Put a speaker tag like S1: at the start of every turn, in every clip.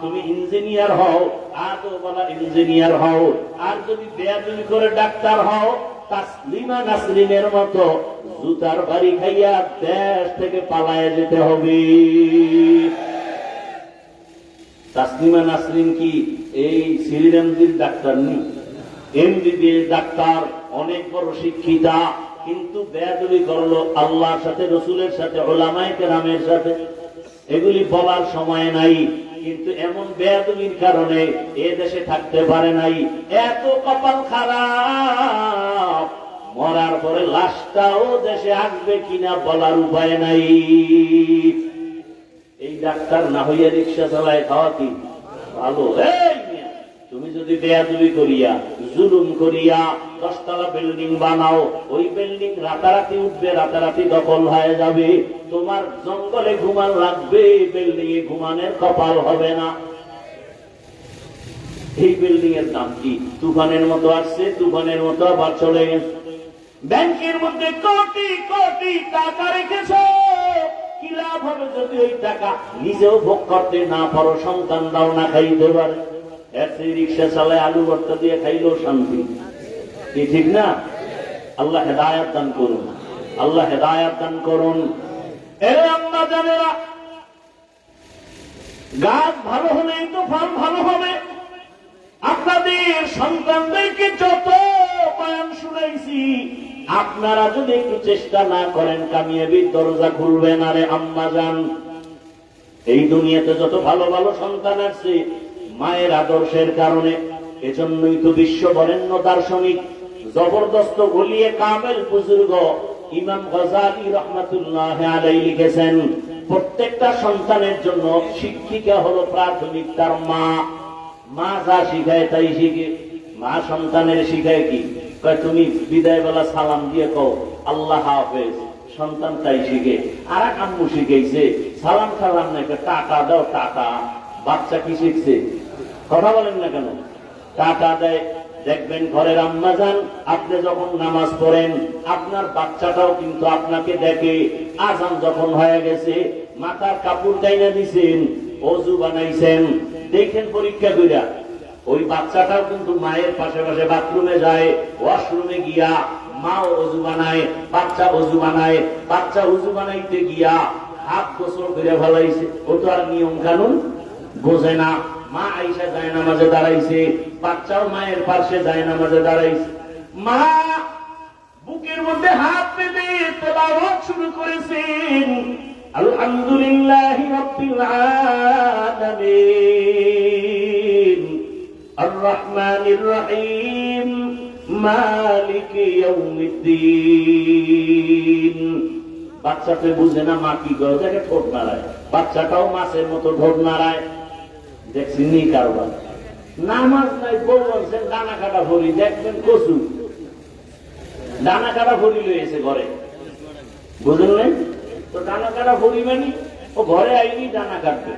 S1: তুমি ইঞ্জিনিয়ার হও, আদৌ বলা ইঞ্জিনিয়ার হও, আর যদি বেয়াদবি করে ডাক্তার হও, তাসলিমা নাসরিনের মতো জুতার বাড়ি খাইয়া দেশ থেকে পালায় যেতে হবে। তাসলিমা নাসরিন কি এই শ্রীরামজির ডাক্তার নেই? এমবিবিএস ডাক্তার, অনেক বড় শিক্ষিতা, কিন্তু বেয়াদবি করলো আল্লাহর সাথে, রসুলের সাথে, উলামায়ে কেরামের সাথে। এগুলি বলার সময় নাই, কিন্তু এমন বেয়াদবির কারণে এ দেশে থাকতে পারে নাই। এত কপাল খারাপ, মরার পরে লাশটাও দেশে আসবে কিনা বলার উপায় নাই। এই ডাক্তার না হইয়া রিক্সা চালায় খাওয়া কি ভালো? তুমি যদি বেয়াদবি করিয়া, জুলুম করিয়া 10 তলা বিল্ডিং বানাও, ওই বিল্ডিং রাতারাতি উঠবে, রাতারাতি দখল হয়ে যাবে। তোমার জঙ্গলে ঘুমান লাগবে, বিল্ডিং এ ঘুমানের কপাল হবে না। এই বিল্ডিং এর দাম কি? তুফানের মতো আসছে, তুফানের মতো আবার চলে গেছে। ব্যাংকের মধ্যে কোটি কোটি টাকা রেখেছ, কি লাভ হবে যদি ওই টাকা নিজেও ভোগ করতে না পারো, সন্তানরাও না খাইতে পারে? রিক্সা চালায় আলু ভর্তা দিয়ে খাইলেও শান্তি, কি ঠিক না? আল্লাহ হেদায়াত দান করুন, আল্লাহ হেদায়াত দান করুন। এরে আম্মা জানেরা, গাছ ভালো হলেই তো ফল ভালো হবে। আপনাদের সন্তানদেরকে যত বয়ান শুনাইছি, আপনারা যদি একটু চেষ্টা না করেন, কামিয়াবির দরজা খুলবে না রে আম্মা জান। এই দুনিয়াতে যত ভালো ভালো সন্তান আছে মায়ের আদর্শের কারণে। এজন্যই তো বিশ্ব বরেণ্য দার্শনিক, জবরদস্ত ওলিয়ে কামেল বুজুর্গ ইমাম গজালি রহমাতুল্লাহ আলাইহি লিখেছেন, প্রত্যেকটা সন্তানের জন্য শিক্ষিকা হলো প্রাথমিক তার মা। মা যা শিখায় তাই শিখে। মা সন্তানের শিখায় কি? তুমি বিদায় বেলা সালাম দিয়ে কও আল্লাহ হাফেজ, সন্তান তাই শিখে। আর এক আম্মু শিখাইছে সালাম সালাম না, টাটা দাও টাটা। বাচ্চা কি শিখছে? কথা বলেন না কেন? টাটা দেয়। দেখবেন ঘরের আম্মা যান, আপনি যখন নামাজ পড়েন, আপনার বাচ্চাটাও কিন্তু আপনাকে দেখে। আজান যখন হয়ে গেছে, মাথার কাপড় গাইনা দিছেন, ওযু বানাইছেন, দেখেন পরীক্ষা কইরা, ওই বাচ্চাটাও কিন্তু মায়ের পাশে পাশে বাথরুমে যায়, ওয়াশরুমে গিয়া মা ওযু বানায়, বাচ্চা ওযু বানায়। বাচ্চা ওযু বানাইতে গিয়া হাত গোসল করে ফেলাইছে, ও তো আর নিয়ম কানুন বোঝে না। মা আয়েশা যায় নামাজে দাঁড়াইছে, বাচ্চাও মায়ের পাশে যায় নামাজে দাঁড়াইছে। মা বুকের মধ্যে হাত পেতে তেলাওয়াত শুরু করেছেন, আলহামদুলিল্লাহি রাব্বিল আলামিন আর রহমানির রহিম মালিকি ইয়াউমিদ্দিন। বাচ্চাটা বুঝে না মা কি করে, দেখে ঠোঁট নাড়ায়। বাচ্চাটাও মাছের মতো ঠোঁট নাড়ায়। দেখছি নি কারবার। নামাজ নাই, বউ বলছেন ডানা কাটা ভরি, দেখবেন কচু ডানা কাটা ভরি লইছে ঘরে, বুঝলেন তো? ডানা কাটা ভরি মানে ও ঘরে আইনি ডানা কাটবে।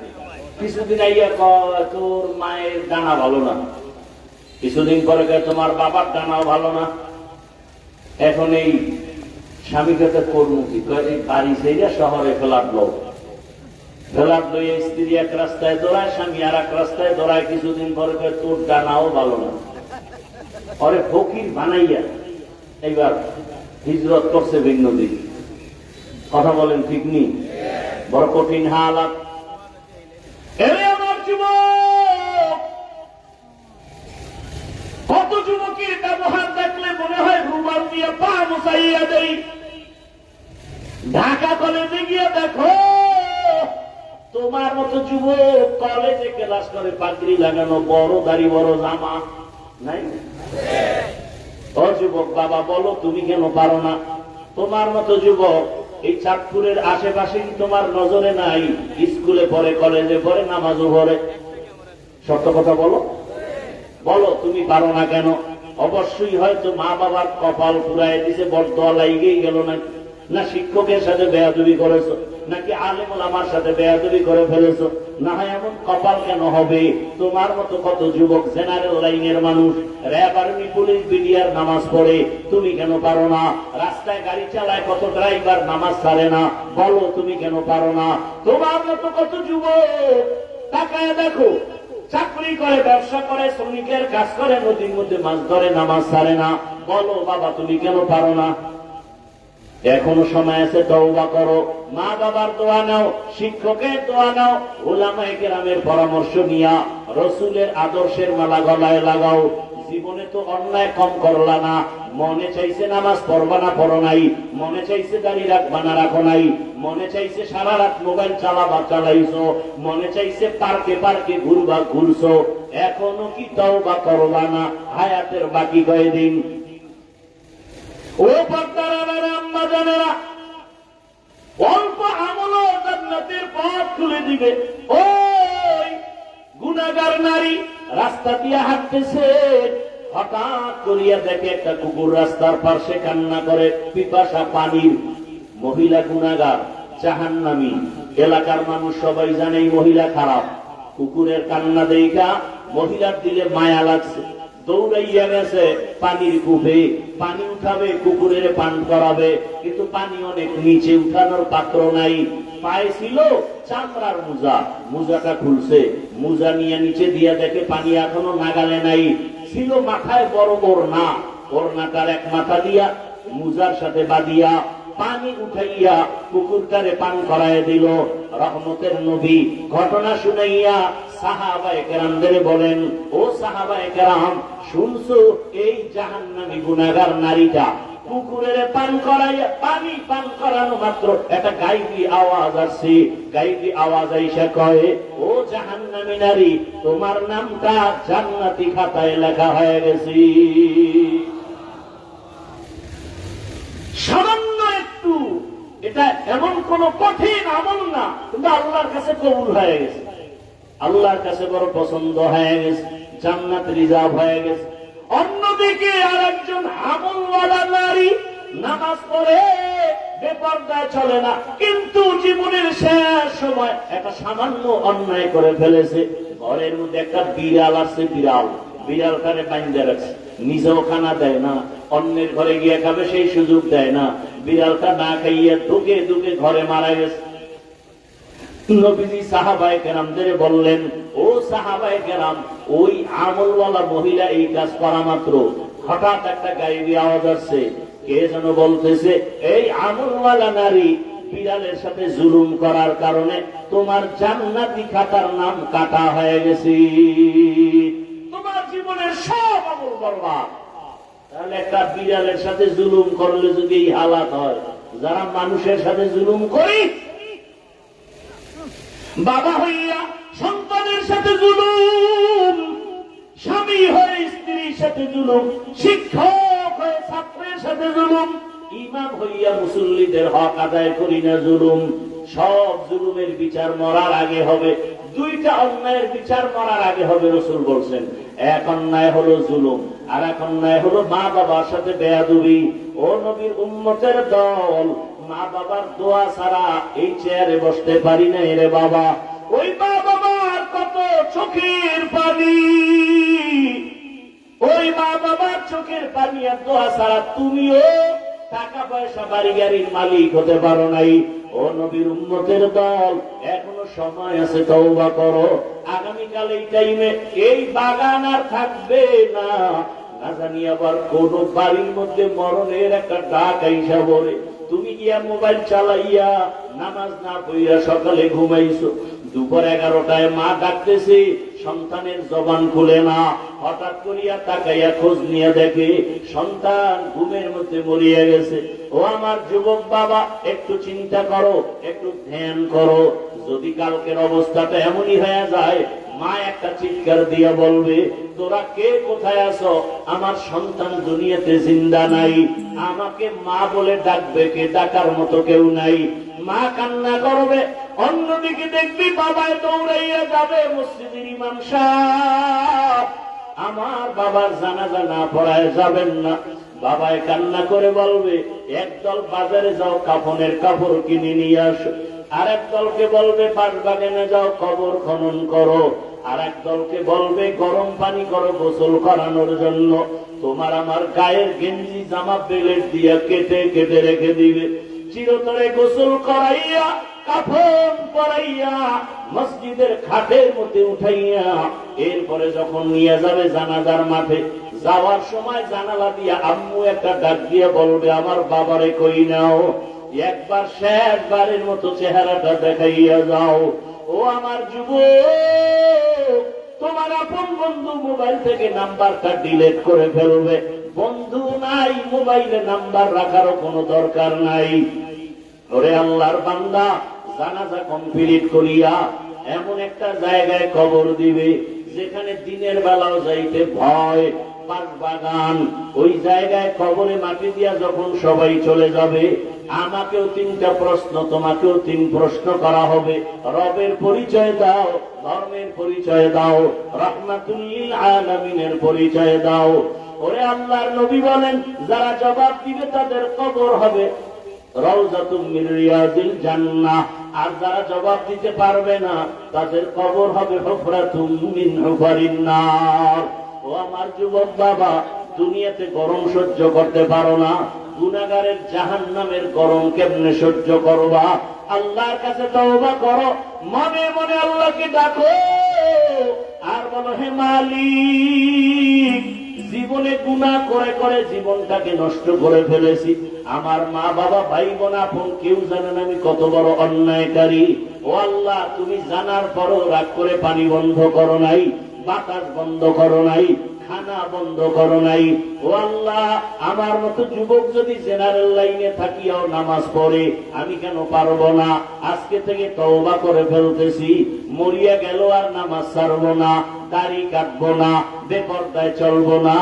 S1: কিছুদিন আইয়া কয় তোর মায়ের ডানা ভালো না, কিছুদিন পরে কয় তোমার বাবার ডানাও ভালো না। এখন এই স্বামী কথা করবো কি? বাড়ি সেইটা শহরে ফেলার লোক, ফেলার লইয়া স্ত্রী এক রাস্তায় দৌড়ায়, স্বামী আর এক রাস্তায় দৌড়ায়। কিছুদিন পরে কয় তোর ডানাও ভালো না। পরে ফকির বানাইয়া এইবার হিজরত করছে ভিন্ন দিক। কথা বলেন ঠিক নি? বড় কঠিন হালাত। আমার যুবক, কত যুবকের ব্যবহার দেখলে মনে হয় রুমাল দিয়ে পা মুছাইয়া দেই। ঢাকা কলেজে গিয়ে দেখো, তোমার মতো যুবক কলেজে ক্লাস করে, পাগড়ি লাগানো, বড় দাড়ি, বড় জামা নাই। ও যুবক বাবা বলো, তুমি কেন পারো না? তোমার মতো যুবক এই চাঁদপুরের আশেপাশে তোমার নজরে নাই? স্কুলে পড়ে, কলেজে পড়ে, নামাজও পড়ে। সত্য কথা বলো, বলো তুমি পারো না কেন? অবশ্যই হয়তো মা বাবার কপাল পুরাই দিছে, বরদোয়া লাইগেই গেল না, না শিক্ষকের সাথে বেয়াদবি করেছো, নাকি আলেম ওলামার সাথে বেয়াদবি করে ফেলেছো। না হয় এমন কপাল কেন হবে? তোমার মতো কত যুবক জেনারেল লাইনের মানুষ, র্যাব, আর্মি, পুলিশ, বিডিআর নামাজ পড়ে, তুমি কেন পারো না? রাস্তায় গাড়ি চালায় কত ড্রাইভার নামাজ ছাড়ে না, বলো তুমি কেন পারো না? তোমার মতো কত যুবক তাকায় দেখো, চাকরি করে, ব্যবসা করে, শ্রমিকের কাজ করে, নদীর মধ্যে মাছ ধরে, নামাজ ছাড়ে না। বলো বাবা তুমি কেন পারো না? এখনো সময় আছে, তওবা করো। মা বাবার দোয়া নাও, শিক্ষকের দোয়া নাও, উলামায়ে কেরামের পরামর্শ নিয়া রসুলের আদর্শের মালা গলায় লাগাও। জীবনে তো অন্যায় কম করলা না, মনে চাইছে নামাজ পড়বা না, পড়ো নাই। মনে চাইছে দাড়ি রাখবা না, রাখো নাই। মনে চাইছে সারা রাত মোবাইল চালাবা, চালাইছো। মনে চাইছে পার্কে পার্কে ঘুরবা, ঘুরছো। এখনো কি তওবা করবা না? হায়াতের বাকি কয়দিন? ও পর্দার আম্মা জানেরা, অল্প আমল জান্নাতের পথ খুলে দিবে। ওই গুনাহগার নারী রাস্তা দিয়ে হাঁটতেছে, হঠাৎ করিয়া দেখে একটা কুকুর রাস্তার পাশে কান্না করে, পিপাসা পানির। মহিলা গুনাহগার, জাহান্নামী। এলাকার মানুষ সবাই জানে এই মহিলা খারাপ। কুকুরের কান্না দেখা মহিলার দিলে মায়া লাগছে, দৌড়াইয়া গেছে পানির কূপে, পানি উঠাবে, কুকুরের পান করাবে। কিন্তু পানি অনেক নিচে, উঠানোর পাত্র নাই। পায়ে ছিল চামড়ার মোজা, মোজাটা খুলছে, মোজা নিয়ে নিচে দিয়া দেখে পানি এখনো নাগালে নাই। ছিল মাথায় বড় ওড়না, ওড়নাটার এক মাথা দিয়া মোজার সাথে বাঁধিয়া পানি উঠাইয়া কুকুরটারে পান করায় দিল। রহমতের নবী ঘটনা শুনাইয়া সাহাবায়ে কেরামদের বলেন, ও সাহাবায়ে কেরাম, শুনছো এই জাহান্নামী গুনাহগার নারীটা কুকুরের পান করাইয়া, পানি পান করানো মাত্র একটা গাইবি আওয়াজ আসছে। গাইবি আওয়াজ আইসা কয়, ও জাহান্নামী নারী, তোমার নামটা জান্নাতি খাতায় লেখা হয়ে গেছে। সামান্য একটু, এটা এমন কোন কঠিন আমল না, কিন্তু আল্লাহর কাছে কবুল হয়ে গেছে, আল্লাহর কাছে বড় পছন্দ হয়ে গেছে, জান্নাত রিজার্ভ হয়ে গেছে। অন্যদিকে আর একজন আমলওয়ালা নারী নামাজ পড়ে, বেপরদায় চলে না, কিন্তু জীবনের শেষ সময় একটা সামান্য অন্যায় করে ফেলেছে। ঘরের মধ্যে একটা বিড়াল আছে, বিড়াল, বিড়ালটারে বাইন্ধে রাখছে, নিজেও খানা দেয় না, অন্যের ঘরে গিয়ে খাবে সেই সুযোগ দেয় না। বিড়ালটা না খাইয়া ঢুকে ঢুকে ঘরে মারা গেছে। নবীজি সাহাবায়ে কেরামদের বললেন, ও সাহাবায়ে কেরাম, ওই আমলওয়ালা মহিলা এই কাজ করা মাত্র হঠাৎ একটা গায়েবী আওয়াজ আসছে। কে যেন বলতেছে, এই আমলওয়ালা নারী বিড়ালের সাথে জুলুম করার কারণে তোমার জান্নাতি খাতার নাম কাটা হয়ে গেছে, তোমার জীবনের সব আমল বরবাদ। তাহলে একটা বিড়ালের সাথে জুলুম করলে যদি এই হালাত হয়, যারা মানুষের সাথে জুলুম করি, বাবা হইয়া সন্তানের সাথে জুলুম, স্বামী হয়ে স্ত্রীর সাথে জুলুম, শিক্ষক হয়ে ছাত্রের সাথে জুলুম, ইমাম হইয়া মুসল্লিদের হক আদায় করি না জুলুম। সব জুলুমের বিচার মরার আগে হবে। দুইটা অন্যায়ের বিচার মরার আগে হবে, রাসূল বলছেন। এক অন্যায় হলো জুলুম, আর এক অন্যায় হলো মা বাবার সাথে বেয়াদবি। ও নবীর উম্মতের দল, মা বাবার দোয়া ছাড়া এই চেয়ারে বসতে পারি না রে বাবা। ওই মা বাবার কত চোখের পানি, ওই মা বাবার চোখের পানি আর দোয়া ছাড়া তুমিও টাকা পয়সা বাড়ি গাড়ির মালিক হতে পারো নাই। ও নবীর উম্মতের দল, এখনো সময় আছে, তওবা করো। আগামীকাল এই টাইমে এই বাগান আর থাকবে না, না জানি আবার কোন বাড়ির মধ্যে মরণের একটা ডাক আইসা বলে। তুমি গিয়া মোবাইল চালাইয়া নামাজ না পড়িয়া সকালে ঘুমাইছো, দুপুর 11টায় মা ডাকতেছে, সন্তানের জবান খুলে না। হঠাৎ করিয়া তাকাইয়া খোঁজ নিয়ে দেখে সন্তান ঘুমের মধ্যে মরিয়া গেছে। ও আমার যুবক বাবা, একটু চিন্তা করো, একটু ধ্যান করো। যদি কালকের অবস্থাটা এমনই হয়ে যায়, মা একটা চিৎকার দিয়া বলবে, তোরা কে কোথায় আছো? আমার সন্তান দুনিয়াতে জিন্দা নাই, আমাকে মা বলে ডাকবে কে? ডাকার মতো কেউ নাই। মা কান্না করবে, অন্যদিকে দেখবি বাবায় দৌড়াইয়া যাবে মসজিদের ইমাম সাহেব, আমার বাবার জানাজা না পড়ায় যাবেন না। বাবায় কান্না করে বলবে, একদল বাজারে যাও, কাফনের কাপড় কিনে নিয়ে আসো। আর এক দলকে বলবে পাশ বাগানে যাও, কবর খনন করো। আর এক দলকে বলবে গরম পানি করো গোসল করানোর জন্য। তোমার আমার গায়ের গেঞ্জি জামা বেলেট দিয়া কেটে কেটে রেখে দিবে। চিরতরে গোসল করাইয়া কাফন পরাইয়া মসজিদের খাটের মধ্যে উঠাইয়া এরপরে যখন নিয়ে যাবে জানাজার মাঠে, যাওয়ার সময় জানালা দিয়া আম্মু একটা ডাক দিয়ে বলবে, আমার বাবারে কই নাও, একবার শেষবারের মতো চেহারাটা দেখাইয়া যাও। ও আমার যুবক, তোমার আপন বন্ধু মোবাইল থেকে নাম্বারটা ডিলিট করে ফেলবে। বন্ধু নাই, মোবাইলে নাম্বার রাখারও কোনো দরকার নাই। ওরে আল্লাহর বান্দা, জানাজা কমপ্লিট করিয়া এমন একটা জায়গায় কবর দিবে যেখানে দিনের বেলাও যাইতে ভয়, বাগান, ওই জায়গায় কবরে মাটি দিয়া যখন সবাই চলে যাবে, আমাকেও 3টা প্রশ্ন, তোমাকেও 3 প্রশ্ন করা হবে। রবের পরিচয় দাও, ধর্মের পরিচয় দাও, রাহমাতুল লিল আলামিনের পরিচয় দাও। ওরে আল্লাহর নবী বলেন, যারা জবাব দিবে তাদের কবর হবে রাউযাতুম মিন রিয়াদিল জান্নাহ, আর যারা জবাব দিতে পারবে না তাদের কবর হবে হুফরাতুম মিন হুফারিন নার। ও আমার যুবক বাবা, দুনিয়াতে গরম সহ্য করতে পারো না, গুনাহগারের জাহান্নামের গরম কেমনে সহ্য করবা? আল্লাহর কাছে তওবা করো, মনে মনে আল্লাহকে ডাকো আর বলো, হে মালিক, জীবনে গুনাহ করে করে জীবনটাকে নষ্ট করে ফেলেছি। আমার মা বাবা ভাই বোন আপন কেউ জানে না আমি কত বড় অন্যায়কারী। ও আল্লাহ, তুমি জানার পরও রাগ করে পানি বন্ধ করো নাই, বাতাস বন্ধ করো নাই, খানা বন্ধ করো নাই। ও আল্লাহ, আমার মতো যুবক যদি জেনারেল লাইনে থাকিয়াও নামাজ পড়ে, আমি কেন পারবো না? আজকে থেকে তওবা করে ফেলতেছি, মরিয়া গেল আর নামাজ ছাড়বো না, দাড়ি কাটবো না, বেপরদায় চলবো না,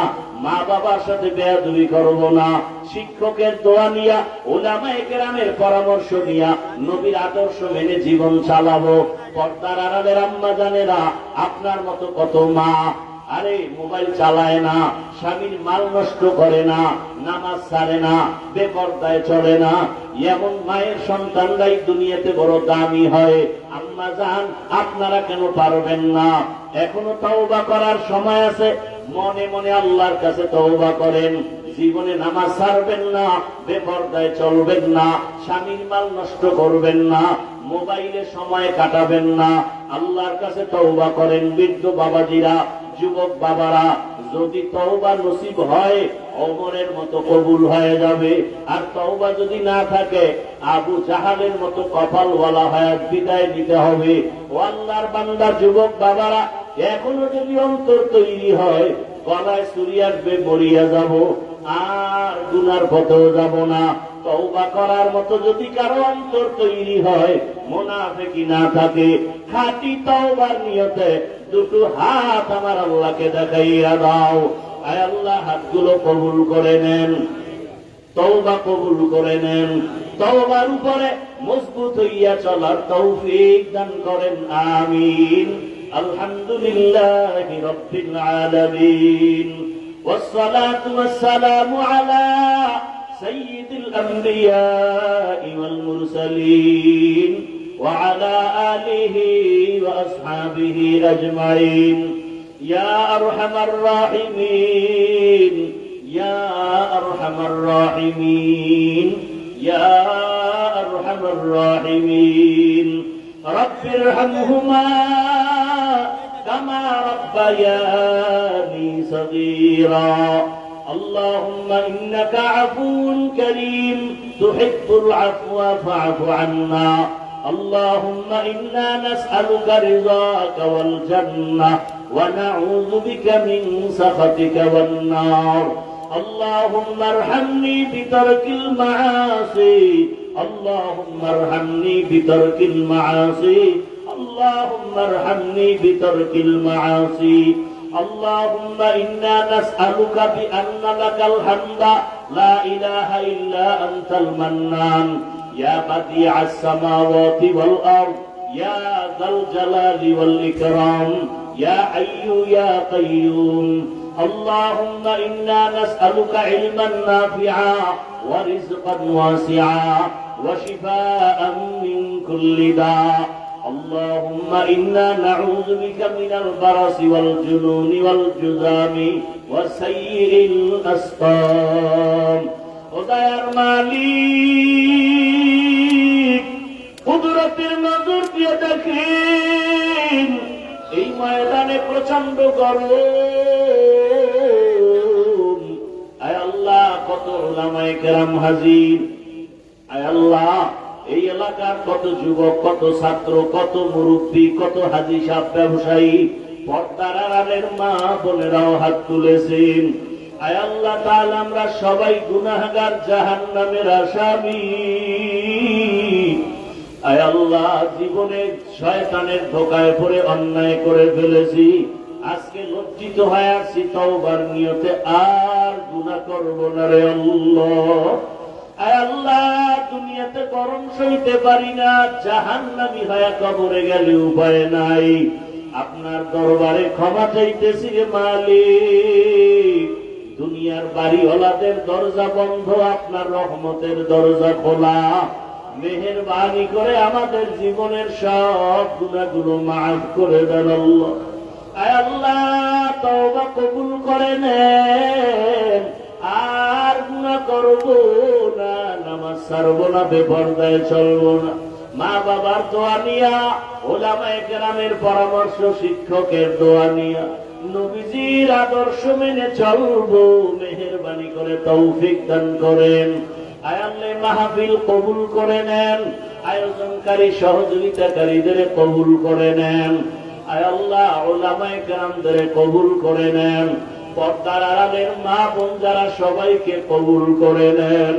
S1: মা বাবার সাথে বেয়াদবি করবো না, শিক্ষকের দোয়া নিয়া, উলামায়ে কেরামের পরামর্শ নিয়া, নবীর আদর্শ মেনে জীবন চালাবো। পর্দার আড়ালের আম্মা জানেরা, আপনার মতো কত মা আরে মোবাইল চালায় না, স্বামীর মাল নষ্ট করে না, নামাজ ছাড়ে না, বেপরদায় চলে না, এমন মায়ের সন্তানরাই দুনিয়াতে বড় দামি হয়। আম্মা জান, আপনারা কেন পারবেন না? এখনো তওবা করার সময় আছে, মনে মনে আল্লাহর কাছে তওবা করেন। জীবনে নামাজ ছাড়বেন না, বেপরদায় চলবেন না, স্বামীর মাল নষ্ট করবেন না, মোবাইলে সময় কাটাবেন না, আল্লাহর কাছে তওবা করেন। বৃদ্ধ বাবাজিরা, যুবক বাবারা, যদি তওবা নসিব হয় ওমরের মতো কবুল হয়ে যাবে, আর তওবা যদি না থাকে আবু জাহালের মতো কপালওয়ালা হায়াত বিদায় দিতে হবে। ও আল্লাহর বান্দা যুবক বাবারা, এখনো যদি অন্তর তৈরি হয়, গলায় ছুরি আসবে, মরিয়া যাব, আর গুনার পথেও যাব না। তওবা করার মতো যদি কারো অন্তর তৈরি হয়, মুনাফিকি না থাকে, খাঁটি তওবার নিয়তে 2টো হাত আমার আল্লাহকে দেখাইয়া দাও। আয় আল্লাহ, হাতগুলো কবুল করে নেন, তওবা কবুল করে নেন, তওবার উপরে মজবুত হইয়া চলার তৌফিক দান করেন, আমিন। আলহামদুলিল্লাহি রাব্বিল আলামিন, والصلاة والسلام على سيد الأنبياء والمرسلين وعلى آله وأصحابه أجمعين. يا أرحم الراحمين، يا أرحم الراحمين، يا أرحم الراحمين. رب ارحمهما كما ربياني صغيرا. اللهم إنك عفو كريم تحب العفو فاعف عنا. اللهم إنا نسألك رضاك والجنة ونعوذ بك من سخطك والنار. اللهم ارحمني بترك المعاصي، اللهم ارحمني بترك المعاصي، اللهم ارحمني بترك المعاصي. اللهم إنا نسألك بأن لك الحمد لا إله إلا أنت المنان، يا بديع السماوات والأرض، يا ذا الجلال والإكرام، يا حي يا قيوم. اللهم إنا نسألك علما نافعا ورزقا واسعا وشفاء من كل داء. اللهم إنا نعوذ بك من البرص والجنون والجذام وسيء الأسقام. ও দয়ার মালিক, কুদরতের নজর দিয়ে দেখেন এই ময়দানে প্রচন্ড গরম। আয় আল্লাহ, কত উলামায়ে কেরাম হাজির। আয় আল্লাহ, এই এলাকার কত যুবক, কত ছাত্র, কত মুরব্বী, কত হাজি সাহেব, ব্যবসায়ী, পর্দার আড়ালের মা বোনেরাও হাত তুলেছেন। আয় আল্লাহ তাআলা, আমরা সবাই গুনাহগার, জাহান্নামের আসামি। আয় আল্লাহ, জীবনে শয়তানের ধোঁকায় পড়ে অন্যায় করে ফেলেছি, আজকে লজ্জিত হয়ে আসছি, তওবার নিয়তে আর গুনাহ করব না রে আল্লাহ। আয় আল্লাহ, দুনিয়াতে গরম সইতে পারি না, জাহান্নামী হয়ে কবরে গেলে উপায় নাই। আপনার দরবারে ক্ষমা চাইতেছি রে মালিক। দুনিয়ার বাড়িওয়ালাদের দরজা বন্ধ, আপনার রহমতের দরজা খোলা। মেহেরবানি করে আমাদের জীবনের সব গুনাহগুলো মাফ করে দেন আল্লাহ। আয় আল্লাহ, তওবা কবুল করে নেন, আর গুনাহ করব না, নামাজ ছাড়বো না, বেপরদায় চলবো না। মা বাবার দোয়া নিয়া, উলামায়ে কেরামের পরামর্শ, শিক্ষকের দোয়া নিয়া নবীজির আদর্শ মেনে চলবো। মেহেরবানি করে তৌফিক দান করেন। আয় আল্লাহ, মাহফিল কবুল করে নেন, আয়োজনকারী সহযোগিতাকারীদের কবুল করে নেন। আয় আল্লাহ, উলামায়ে কেরামদের কবুল করে নেন। পর্দার আড়ালের মা বোন যারা, সবাইকে কবুল করে নেন।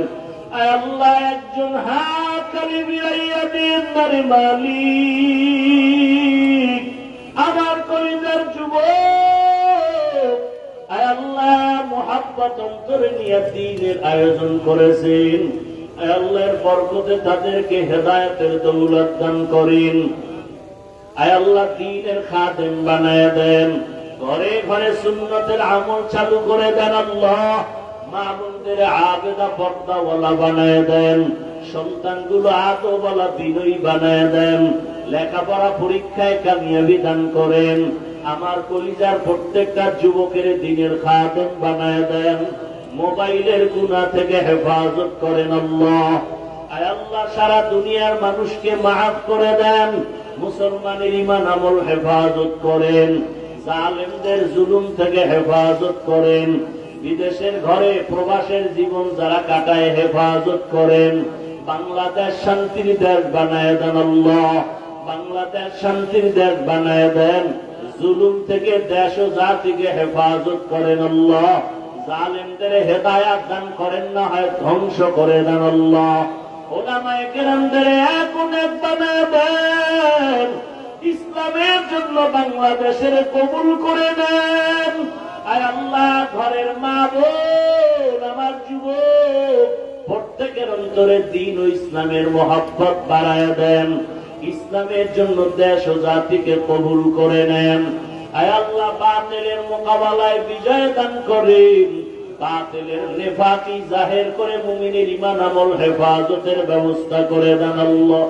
S1: আয় আল্লাহ, একজন হাত খালি বিরাইয়া দিন না মালিক, আমার কলিজার যুবক। আয় আল্লাহ, মুহাব্বত অন্তরে নিয়ে দ্বীনের আয়োজন করেছেন। আয় আল্লাহর বরকতে তাদেরকে হেদায়েতের দৌলত দান করেন। আয় আল্লাহ, দ্বীনের খাদেম বানায় দেন, ঘরে ঘরে সুন্নতের আমল চালু করে দেন আল্লাহ। মা বোনদের আবেদা পর্দাওয়ালা বানায় দেন, সন্তানগুলো আদবওয়ালা বিনয়ী বানায় দেন, লেখাপড়া পরীক্ষায় কামিয়াবি দান করেন। আমার কলিজার প্রত্যেকটা যুবকের দ্বীনের খাদেম বানায় দেন, মোবাইলের গুনাহ থেকে হেফাজত করেন আল্লাহ। আয় আল্লাহ, সারা দুনিয়ার মানুষকে মাফ করে দেন, মুসলমানের ঈমান আমল হেফাজত করেন, জালেমদের জুলুম থেকে হেফাজত করেন, বিদেশের ঘরে প্রবাসের জীবন যারা কাটায় হেফাজত করেন। বাংলাদেশ শান্তির দেশ বানায় দেন আল্লাহ, বাংলাদেশ শান্তির দেশ বানায় দেন। জুলুম থেকে দেশ ও জাতিকে হেফাজত করেন আল্লাহ। জালেমদের হেদায়াত দান করেন, না হয় ধ্বংস করে দেন আল্লাহ। উলামায়ে কেরামদের এক বানায় দেন, ইসলামের জন্য বাংলাদেশের কবুল করে নেন। আয় আল্লাহ, ঘরের মা বোন, আমার যুবক, প্রত্যেকের অন্তরে দ্বীন ও ইসলামের মহব্বত বাড়ায় দেন। ইসলামের জন্য দেশ ও জাতিকে কবুল করে নেন। আয় আল্লাহ, বাতিলের মোকাবেলায় বিজয় দান করেন, বাতিলের নেফাকি জাহের করে মুমিনের ঈমান আমল হেফাজতের ব্যবস্থা করে দেন আল্লাহ।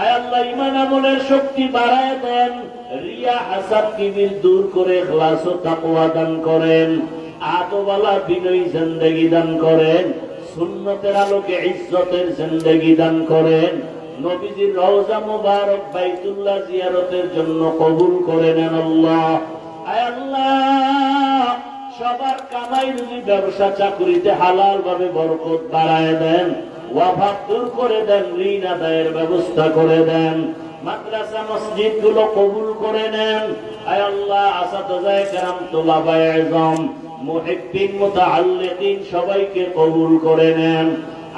S1: আয় আল্লাহ, ঈমান আমলের শক্তি বাড়ায় দেন, রিয়া হাসাদ কিবির দূর করে ইখলাস ও তাকওয়া দান করেন, আদওয়ালা বিনয়ী জিন্দেগি দান করেন, সুন্নতের আলোকে ইজ্জতের জিন্দেগি দান করেন। নবীজির রওজা মুবারক বাইতুল্লাহ জিয়ারতের জন্য কবুল করে নেন আল্লাহ। আয় আল্লাহ, সবার কামাই রুজি, ব্যবসা চাকরিতে হালাল ভাবে বরকত বাড়ায় দেন, ওয়াফাত দূর করে দেন, ঋণ আদায়ের ব্যবস্থা করে দেন। মাদ্রাসা মসজিদ গুলো কবুল করে নেন। আয় আল্লাহ, আসাতিজায়ে কেরাম, তুলাবায়ে ইলম, মুহিব্বিন, মুতাআল্লিকিন সবাইকে কবুল করে নেন।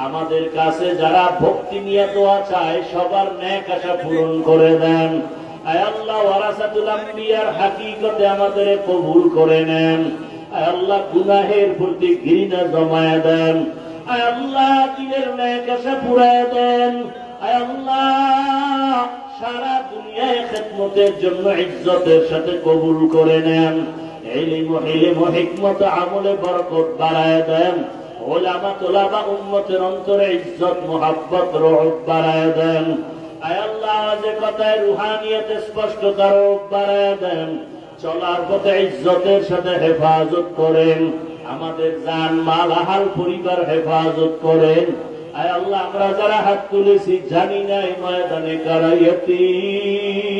S1: আমাদের কাছে যারা ভক্তি নিয়ে দোয়া চায়, সবার নেক আশা পূরণ করে দেন। আয় আল্লাহ, ওয়ারাসাতুল আম্বিয়ার হাকিকতে আমাদের কবুল করে নেন। আয় আল্লাহ, গুনাহের প্রতি ঘৃণা জমায় দেন। আয় আল্লাহ, দিনের নেক আশা পুরায় দেন। আয় আল্লাহ, সারা দুনিয়ায় খেদমতের জন্য ইজ্জতের সাথে কবুল করে নেন। ইলম ও হিকমত আমলে বরকত বাড়ায় দেন। উলামা তুলাবা উম্মতের অন্তরে ইজ্জত, মুহাব্বত, রহমত বাড়ায় দেন। আয় আল্লাহ, যে কথায় রুহানিয়ত, স্পষ্টতা, রূপ বাড়ায় দেন। চলার পথে ইজ্জতের সাথে হেফাজত করেন। আমাদের জান মাল, আহাল, পরিবার হেফাজত করেন। আয় আল্লাহ আমরা যারা হাত তুলেছি জানি না এই ময়দানে কারা ইয়তীম।